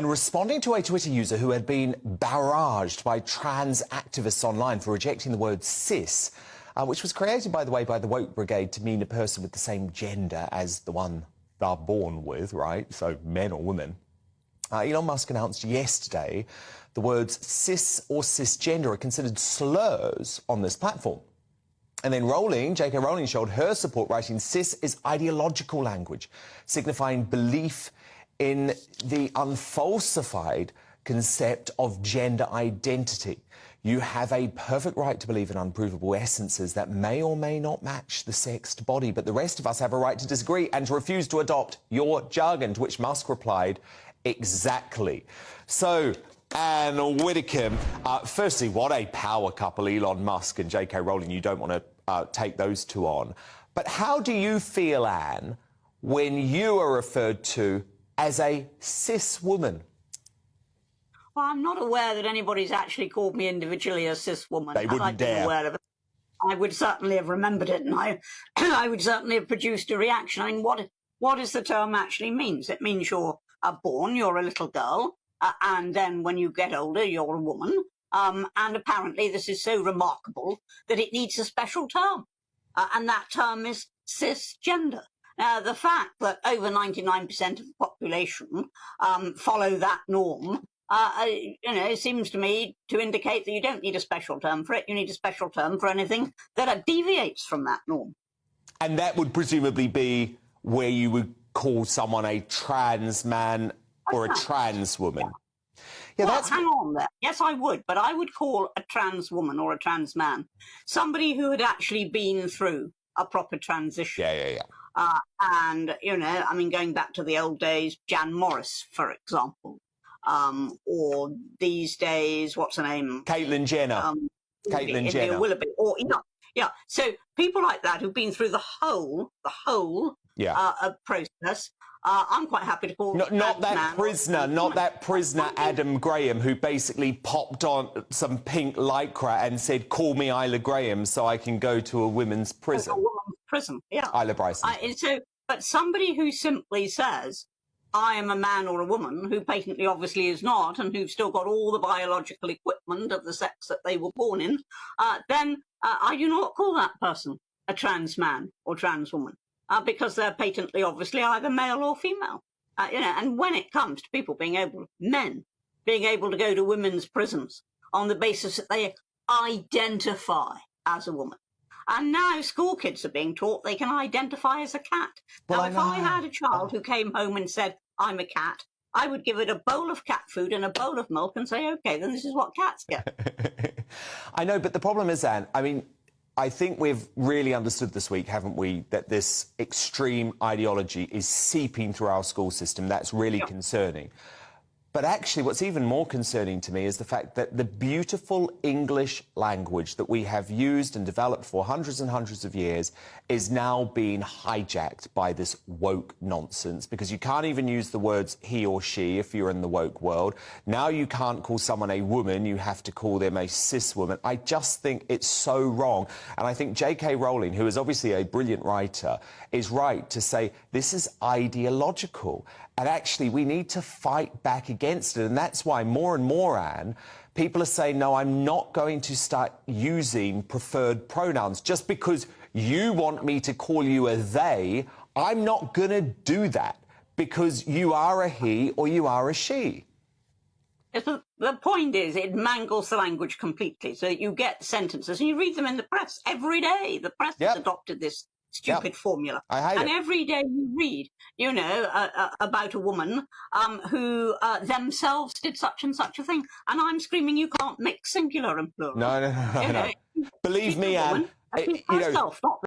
And responding to a Twitter user who had been barraged by trans activists online for rejecting the word cis, which was created, by the way, by the Woke Brigade to mean a person with the same gender as the one they're born with, right? So men or women. Elon Musk announced yesterday the words cis or cisgender are considered slurs on this platform. And then J.K. Rowling showed her support, writing cis is ideological language, signifying belief in the unfalsified concept of gender identity. You have a perfect right to believe in unprovable essences that may or may not match the sexed body, but the rest of us have a right to disagree and to refuse to adopt your jargon, to which Musk replied, exactly. So, Anne Widdecombe, firstly, what a power couple, Elon Musk and J.K. Rowling. You don't want to take those two on. But how do you feel, Anne, when you are referred to as a cis woman? Well, I'm not aware that anybody's actually called me individually a cis woman. They wouldn't dare. Aware of it, I would certainly have remembered it, and I would certainly have produced a reaction. I mean, what does the term actually mean? It means you're born, you're a little girl, and then when you get older, you're a woman. And apparently this is so remarkable that it needs a special term, and that term is cisgender. Now, the fact that over 99% of the population follow that norm, it seems to me to indicate that you don't need a special term for it. You need a special term for anything that deviates from that norm. And that would presumably be where you would call someone a trans man or a trans woman. Yeah, well, hang on there. Yes, I would, but I would call a trans woman or a trans man somebody who had actually been through a proper transition. Yeah. And, I mean, going back to the old days, Jan Morris, for example, or these days, what's her name? Caitlyn Jenner. Caitlyn Jenner. Willoughby, or, so people like that who've been through the whole process. I'm quite happy to call not that prisoner Adam Graham, who basically popped on some pink lycra and said, "Call me Isla Graham, so I can go to a women's prison." A women's prison, yeah. Isla Bryson. But somebody who simply says, "I am a man or a woman," who patently obviously is not, and who've still got all the biological equipment of the sex that they were born in, then I do not call that person a trans man or trans woman. Because they're patently, obviously, either male or female. And when it comes to men being able to go to women's prisons on the basis that they identify as a woman. And now school kids are being taught they can identify as a cat. Now, if I had a child who came home and said, "I'm a cat," I would give it a bowl of cat food and a bowl of milk and say, "OK, then this is what cats get." I know, but the problem is, Anne, I think we've really understood this week, haven't we, that this extreme ideology is seeping through our school system. That's really concerning. But actually, what's even more concerning to me is the fact that the beautiful English language that we have used and developed for hundreds and hundreds of years is now being hijacked by this woke nonsense, because you can't even use the words he or she if you're in the woke world. Now you can't call someone a woman, you have to call them a cis woman. I just think it's so wrong. And I think J.K. Rowling, who is obviously a brilliant writer, is right to say this is ideological. And actually, we need to fight back against it. And that's why more and more, Anne, people are saying, no, I'm not going to start using preferred pronouns. Just because you want me to call you a they, I'm not going to do that because you are a he or you are a she. The point is, it mangles the language completely. So you get sentences and you read them in the press every day. The press has adopted this stupid formula. And every day you read, about a woman who themselves did such and such a thing. And I'm screaming, you can't mix singular and plural. No. Believe me, Anne. Herself, not